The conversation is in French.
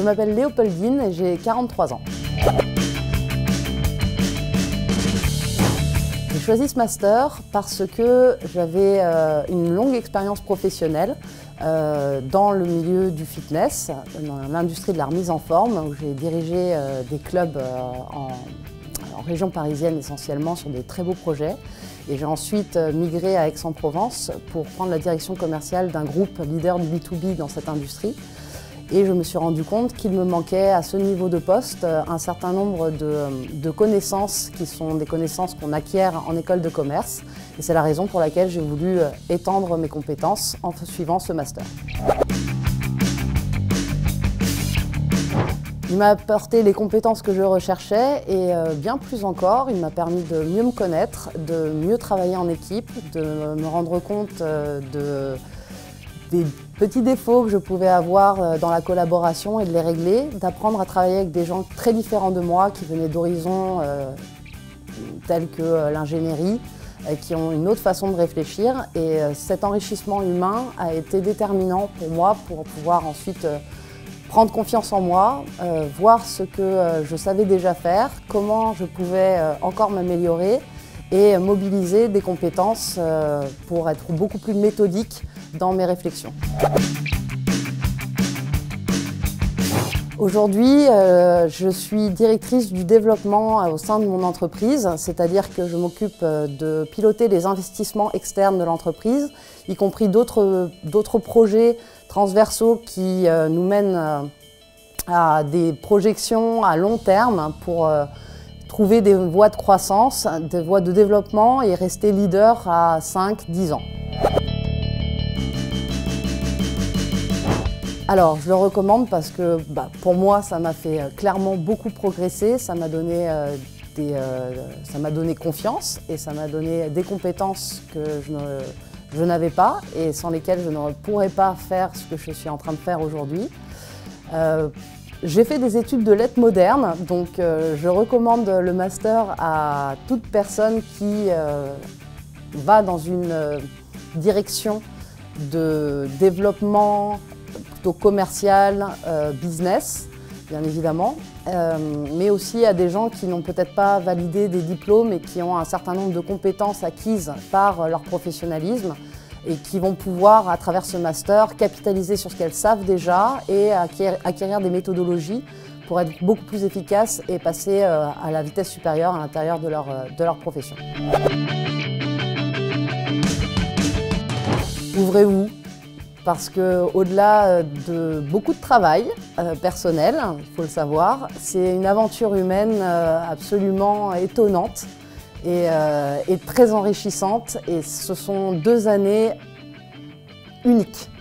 m'appelle Léopoldine et j'ai 43 ans. J'ai choisi ce master parce que j'avais une longue expérience professionnelle dans le milieu du fitness, dans l'industrie de la remise en forme, où j'ai dirigé des clubs en région parisienne essentiellement sur des très beaux projets. Et j'ai ensuite migré à Aix-en-Provence pour prendre la direction commerciale d'un groupe leader du B2B dans cette industrie. Et je me suis rendu compte qu'il me manquait à ce niveau de poste un certain nombre de connaissances qui sont des connaissances qu'on acquiert en école de commerce. Et c'est la raison pour laquelle j'ai voulu étendre mes compétences en suivant ce master. Il m'a apporté les compétences que je recherchais et bien plus encore, il m'a permis de mieux me connaître, de mieux travailler en équipe, de me rendre compte des petits défauts que je pouvais avoir dans la collaboration et de les régler, d'apprendre à travailler avec des gens très différents de moi qui venaient d'horizons tels que l'ingénierie, qui ont une autre façon de réfléchir. Et cet enrichissement humain a été déterminant pour moi pour pouvoir ensuite prendre confiance en moi, voir ce que je savais déjà faire, comment je pouvais encore m'améliorer et mobiliser des compétences pour être beaucoup plus méthodique dans mes réflexions. Aujourd'hui, je suis directrice du développement au sein de mon entreprise, c'est-à-dire que je m'occupe de piloter les investissements externes de l'entreprise, y compris d'autres projets transversaux qui nous mènent à des projections à long terme pour trouver des voies de croissance, des voies de développement et rester leader à 5-10 ans. Alors, je le recommande parce que pour moi, ça m'a fait clairement beaucoup progresser, ça m'a donné confiance et ça m'a donné des compétences que je n'avais pas et sans lesquelles je ne pourrais pas faire ce que je suis en train de faire aujourd'hui. J'ai fait des études de lettres modernes, donc je recommande le master à toute personne qui va dans une direction de développement plutôt commercial, business, bien évidemment, mais aussi à des gens qui n'ont peut-être pas validé des diplômes et qui ont un certain nombre de compétences acquises par leur professionnalisme et qui vont pouvoir, à travers ce master, capitaliser sur ce qu'elles savent déjà et acquérir des méthodologies pour être beaucoup plus efficaces et passer à la vitesse supérieure à l'intérieur de leur profession. Ouvrez-vous, parce qu'au-delà de beaucoup de travail personnel, il faut le savoir, c'est une aventure humaine absolument étonnante et très enrichissante. Et ce sont 2 années uniques.